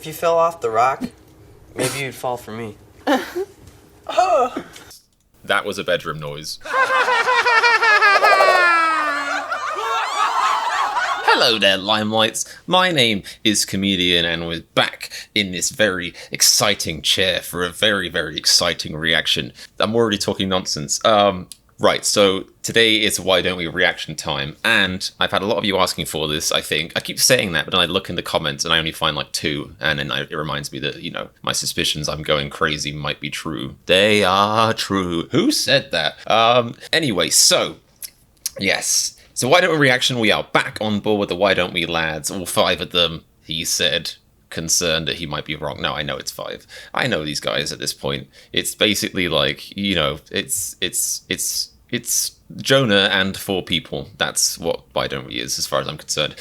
If you fell off the rock, maybe you'd fall for me. That was a bedroom noise. Hello there, Limelights. My name is Comedian, and we're back in this very exciting chair for a very, very exciting reaction. I'm already talking nonsense. Right, so today is Why Don't We reaction time, and I've had a lot of you asking for this, I think. I keep saying that, but then I look in the comments and I only find like 2, and then it reminds me that, you know, my suspicions I'm going crazy might be true. They are true. Who said that? Anyway, so, yes. So Why Don't We reaction, we are back on board with the Why Don't We lads, all 5 of them, he said, concerned that he might be wrong. No, I know it's 5. I know these guys at this point. It's basically like, you know, it's Jonah and 4 people. That's what Why Don't We is, as far as I'm concerned.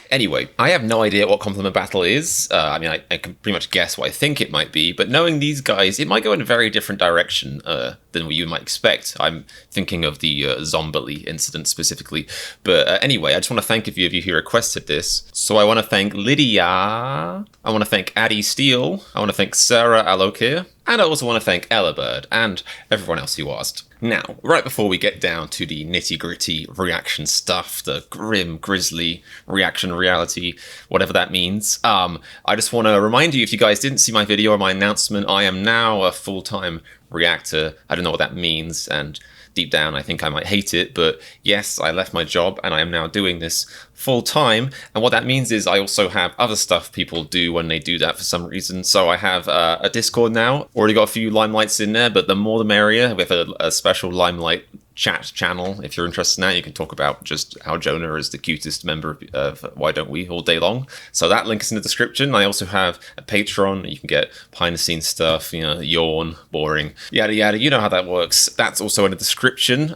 Anyway, I have no idea what Compliment Battle is. I mean, I can pretty much guess what I think it might be, but knowing these guys, it might go in a very different direction than what you might expect. I'm thinking of the Zombie incident specifically. But anyway, I just want to thank a few of you who requested this. So I want to thank Lydia. I want to thank Addie Steele. I want to thank Sarah Alokir. And I also want to thank Ella Bird and everyone else who asked. Now, right before we get down to the nitty-gritty reaction stuff, the grim, grisly reaction reality, whatever that means, I just want to remind you, if you guys didn't see my video or my announcement, I am now a full-time reactor. I don't know what that means, and deep down I think I might hate it, but yes, I left my job and I am now doing this full time, and what that means is I also have other stuff people do when they do that for some reason. So I have a Discord now, already got a few Limelights in there, but the more the merrier. We have a special Limelight chat channel. If you're interested in that, you can talk about just how Jonah is the cutest member of Why Don't We all day long. So that link is in the description. I also have a Patreon. You can get behind the scenes stuff, you know, yawn, boring, yada yada. You know how that works. That's also in the description.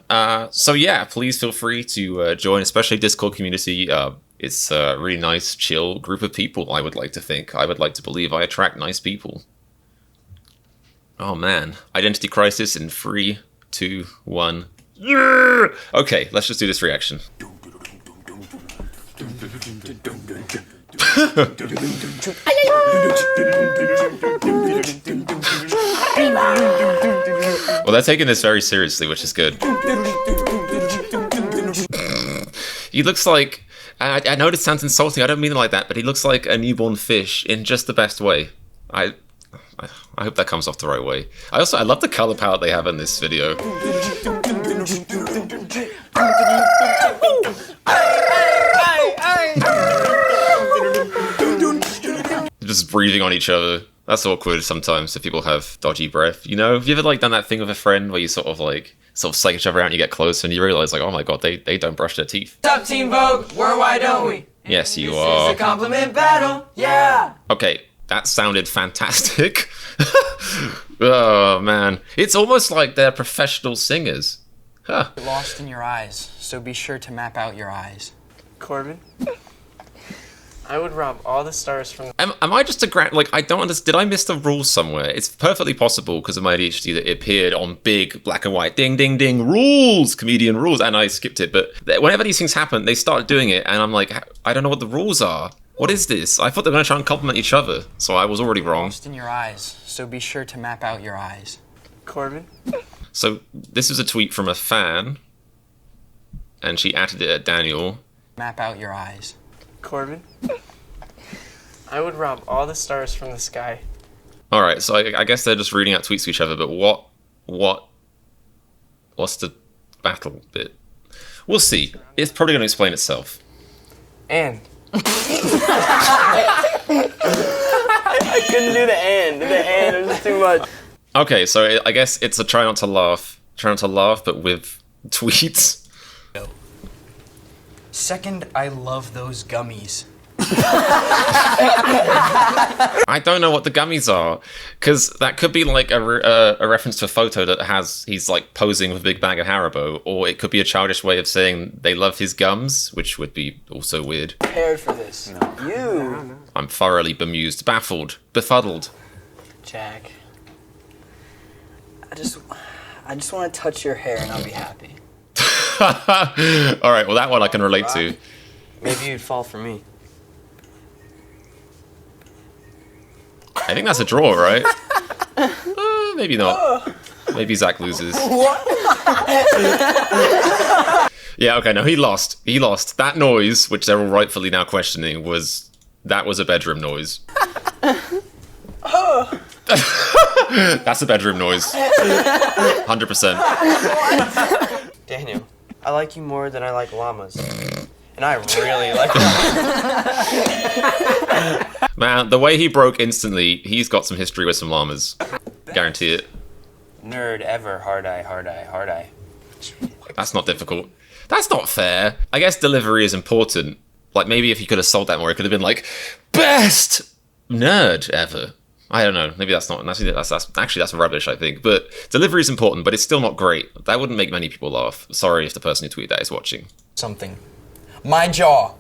So yeah, please feel free to join, especially Discord community. It's a really nice, chill group of people, I would like to think. I would like to believe I attract nice people. Oh man. Identity crisis in 3, 2, 1. Yeah! Okay, let's just do this reaction. Well, they're taking this very seriously, which is good. He looks like... I know this sounds insulting, I don't mean it like that, but he looks like a newborn fish in just the best way. I hope that comes off the right way. I love the color palette they have in this video. Just breathing on each other. That's awkward sometimes if people have dodgy breath. You know, have you ever like done that thing with a friend where you sort of psych each other out and you get close and you realize like, oh my god, they don't brush their teeth. What's up, Teen Vogue? Why don't we? Yes, you are. This is a compliment battle. Yeah. Okay, that sounded fantastic. Oh man, it's almost like they're professional singers. Huh. Lost in your eyes, so be sure to map out your eyes. Corbin, I would rob all the stars from... Am I just I don't understand, did I miss the rules somewhere? It's perfectly possible, because of my ADHD, that it appeared on big, black and white, ding, ding, ding, rules, comedian rules, and I skipped it, but whenever these things happen, they start doing it, and I'm like, I don't know what the rules are. What is this? I thought they were going to try and compliment each other, so I was already wrong. Lost in your eyes, so be sure to map out your eyes. Corbin? So, this is a tweet from a fan, and she added it at Daniel. Map out your eyes. Corbin? I would rob all the stars from the sky. Alright, so I guess they're just reading out tweets to each other, but what's the battle bit? We'll see. It's probably going to explain itself. And. I couldn't do the and. The and, it was too much. Okay, so I guess it's a try not to laugh, but with tweets. Second, I love those gummies. I don't know what the gummies are, because that could be like a reference to a photo that he's like posing with a big bag of Haribo, or it could be a childish way of saying they love his gums, which would be also weird. Prepared for this. No. You. I'm thoroughly bemused, baffled, befuddled. Jack. I just want to touch your hair and I'll be happy. Alright, well that one I can relate to. Maybe you'd fall for me. I think that's a draw, right? Maybe not. Maybe Zach loses. Yeah, okay, no, he lost. He lost. That noise, which they're all rightfully now questioning, that was a bedroom noise. That's a bedroom noise. 100%. Daniel, I like you more than I like llamas. And I really like llamas. Man, the way he broke instantly, he's got some history with some llamas. Guarantee it. Nerd ever, hard eye, hard eye, hard eye. That's not difficult. That's not fair. I guess delivery is important. Like, maybe if you could have sold that more, it could have been like, best nerd ever. I don't know. Maybe that's not. That's rubbish, I think. But delivery is important, but it's still not great. That wouldn't make many people laugh. Sorry if the person who tweeted that is watching. Something. My jaw.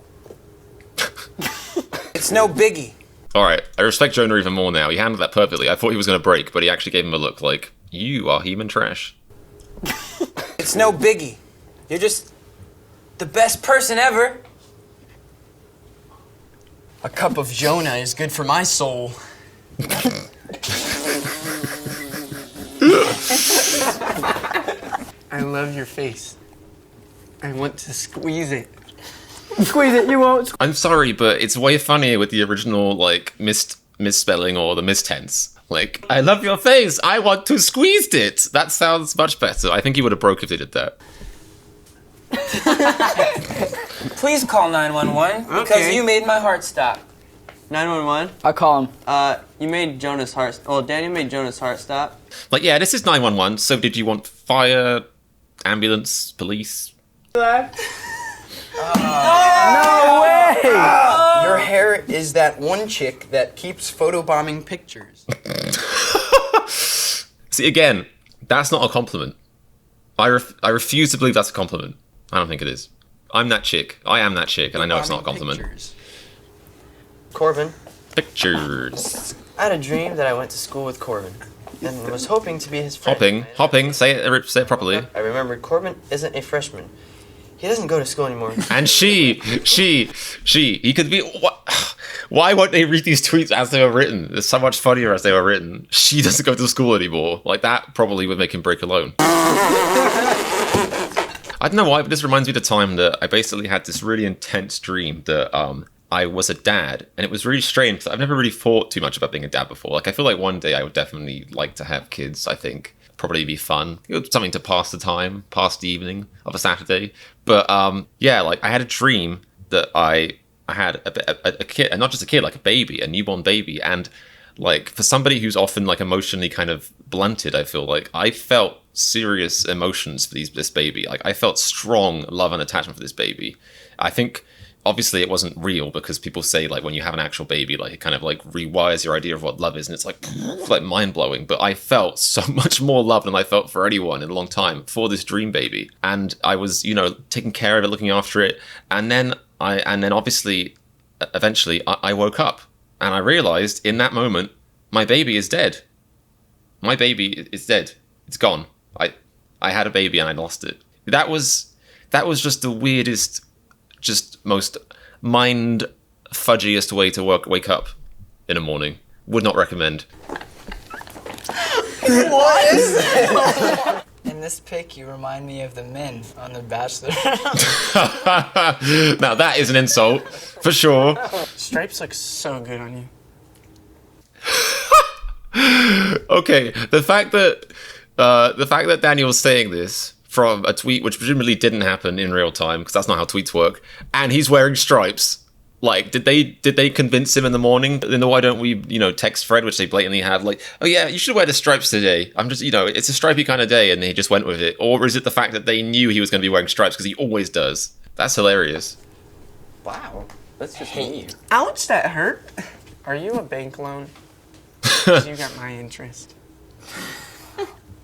It's no biggie. All right. I respect Jonah even more now. He handled that perfectly. I thought he was going to break, but he actually gave him a look like, you are human trash. It's no biggie. You're just the best person ever. A cup of Jonah is good for my soul. I love your face. I want to squeeze it. Squeeze it, you won't. I'm sorry, but it's way funnier with the original, like, misspelling or the mistense. Like, I love your face. I want to squeeze it. That sounds much better. I think he would have broke if they did that. Please call 911 because Okay. you made my heart stop. 911? I'll call him. You made Jonah's heart... Well, Daniel made Jonah's heart stop. Like, yeah, this is 911, so did you want fire, ambulance, police? No way! Your hair is that one chick that keeps photobombing pictures. See, again, that's not a compliment. I refuse to believe that's a compliment. I don't think it is. I'm that chick. I am that chick, and I know it's not a compliment. Pictures. Corbin, Pictures. I had a dream that I went to school with Corbin and was hoping to be his friend. Hopping. Say it properly. I remembered Corbin isn't a freshman. He doesn't go to school anymore. And he could be. Why won't they read these tweets as they were written? It's so much funnier as they were written. She doesn't go to school anymore. Like, that probably would make him break alone. I don't know why, but this reminds me of the time that I basically had this really intense dream that I was a dad, and it was really strange because I've never really thought too much about being a dad before. Like, I feel like one day I would definitely like to have kids, I think. Probably be fun. It was something to pass the time, pass the evening of a Saturday. But yeah, like, I had a dream that I had a kid, and not just a kid, like a baby, a newborn baby. And like, for somebody who's often like emotionally kind of blunted, I feel like I felt serious emotions for this baby. Like, I felt strong love and attachment for this baby. I think obviously it wasn't real because people say, like, when you have an actual baby, like, it kind of like rewires your idea of what love is, and it's like mind blowing. But I felt so much more love than I felt for anyone in a long time for this dream baby, and I was, you know, taking care of it, looking after it, and then obviously, eventually, I woke up and I realized in that moment my baby is dead. My baby is dead. It's gone. I had a baby and I lost it. That was just the weirdest, just most mind fudgiest way to wake up in a morning. Would not recommend. What is this? In this pic, you remind me of the men on The Bachelor. Now that is an insult, for sure. Stripes look so good on you. Okay, the fact that Daniel's saying this from a tweet which presumably didn't happen in real time, because that's not how tweets work, and he's wearing stripes. Like, did they convince him in the morning in the why don't we, you know, text thread, which they blatantly had, like, oh yeah, you should wear the stripes today. I'm just, you know, it's a stripy kind of day, and he just went with it. Or is it the fact that they knew he was going to be wearing stripes because he always does? That's hilarious. Wow, that's just me. Ouch, that hurt. Are you a bank loan? 'Cause you got my interest.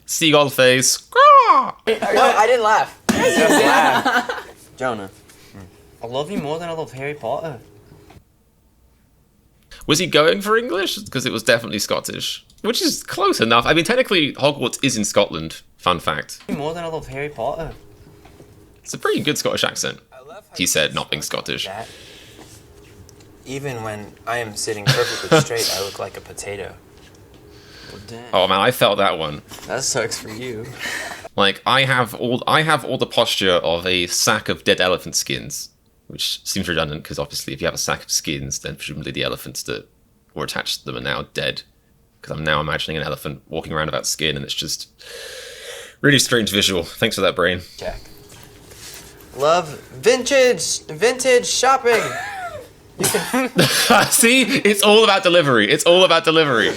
Seagull face. No, I didn't laugh. Just laugh. Jonah, I love you more than I love Harry Potter. Was he going for English? Because it was definitely Scottish, which is close enough. I mean, technically, Hogwarts is in Scotland. Fun fact. More than I love Harry Potter. It's a pretty good Scottish accent, he said, not being Scottish. That. Even when I am sitting perfectly straight, I look like a potato. Well, dang. Oh man, I felt that one. That sucks for you. Like I have all the posture of a sack of dead elephant skins, which seems redundant because obviously if you have a sack of skins, then presumably the elephants that were attached to them are now dead. Because I'm now imagining an elephant walking around without skin, and it's just really strange visual. Thanks for that, brain. Jack. Love vintage shopping. See, it's all about delivery. It's all about delivery.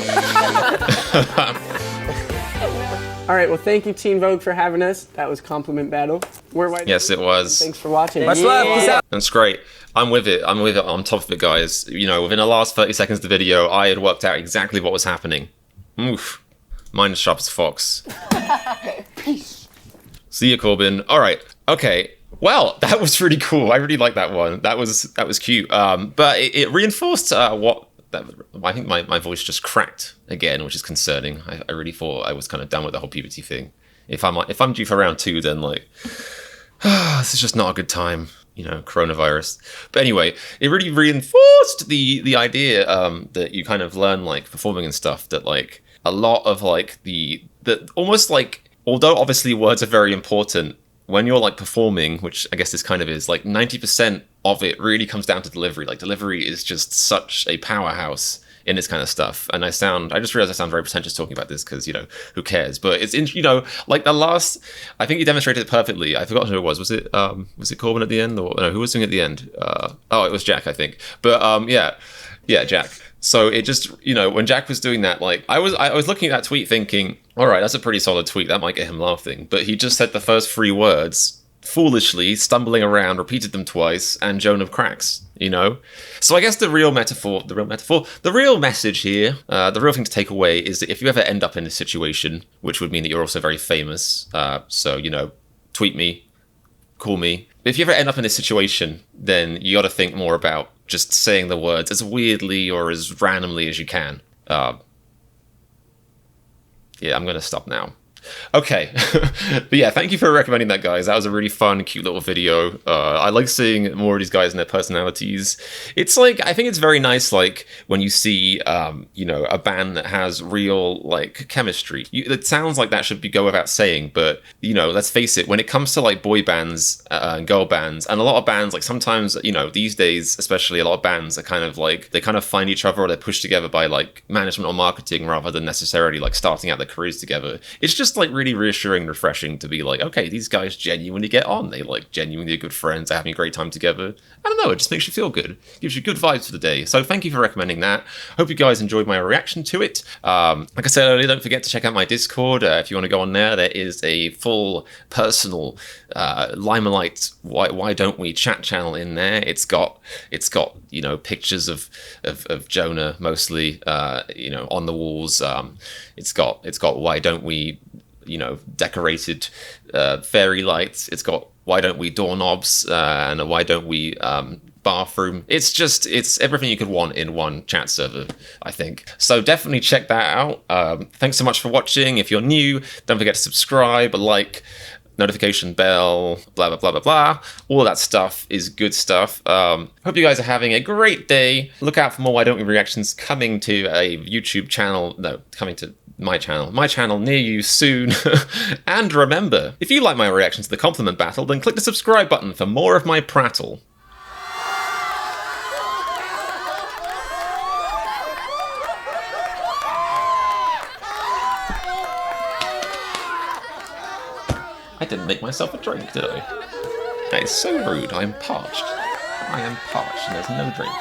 All right, well, thank you, Teen Vogue, for having us. That was Compliment Battle. We're White. Yes, it was. Thanks for watching. Much love. Peace out. That's great. I'm with it. I'm with it. On top of it, guys. You know, within the last 30 seconds of the video, I had worked out exactly what was happening. Oof. Mind as sharp as a fox. Peace. See you, Corbin. All right. Okay. Well, that was really cool. I really like that one. That was cute. But it reinforced I think my voice just cracked again, which is concerning. I really thought I was kind of done with the whole puberty thing. If I'm due for round 2, then like, this is just not a good time. You know, coronavirus. But anyway, it really reinforced the idea that you kind of learn like performing and stuff, that like a lot of like that almost like, although obviously words are very important, when you're like performing, which I guess this kind of is, like 90% of it really comes down to delivery. Like delivery is just such a powerhouse in this kind of stuff. And I just realized I sound very pretentious talking about this because, you know, who cares? But it's, you know, like I think you demonstrated it perfectly. I forgot who it was. Was it Corbin at the end? Or no, who was doing it at the end? It was Jack, I think. But yeah, Jack. So it just, you know, when Jack was doing that, like I was looking at that tweet thinking, all right, that's a pretty solid tweet. That might get him laughing. But he just said the first 3 words foolishly, stumbling around, repeated them twice, and Jonah cracks, you know? So I guess the real message here, the real thing to take away is that if you ever end up in this situation, which would mean that you're also very famous, so, you know, tweet me, call me. If you ever end up in this situation, then you got to think more about just saying the words as weirdly or as randomly as you can. Yeah, I'm going to stop now. Okay. But yeah, thank you for recommending that, guys. That was a really fun, cute little video. I like seeing more of these guys and their personalities. It's like, I think it's very nice, like, when you see, you know, a band that has real, like, chemistry. It sounds like that should go without saying, but, you know, let's face it, when it comes to, like, boy bands and girl bands, and a lot of bands, like, sometimes, you know, these days, especially, a lot of bands are kind of, like, they kind of find each other or they're pushed together by, like, management or marketing rather than necessarily, like, starting out their careers together. It's just like really reassuring, refreshing to be like, okay, these guys genuinely get on. They like genuinely are good friends. They're having a great time together. I don't know. It just makes you feel good. Gives you good vibes for the day. So thank you for recommending that. Hope you guys enjoyed my reaction to it. Like I said earlier, don't forget to check out my Discord. If you want to go on there, there is a full personal Limelight Why Don't We chat channel in there. It's got you know, pictures of Jonah mostly you know, on the walls. It's got Why Don't We, you know, decorated fairy lights. It's got Why Don't We doorknobs and a Why Don't We bathroom. It's everything you could want in one chat server, I think. So definitely check that out. Thanks so much for watching. If you're new, don't forget to subscribe, like, notification bell, blah, blah, blah, blah, blah. All of that stuff is good stuff. Hope you guys are having a great day. Look out for more Why Don't We reactions coming to a YouTube channel. No, coming to my channel near you soon. And remember, if you like my reaction to the compliment battle, then click the subscribe button for more of my prattle. I didn't make myself a drink, did I? That is so rude. I am parched. I am parched and there's no drink.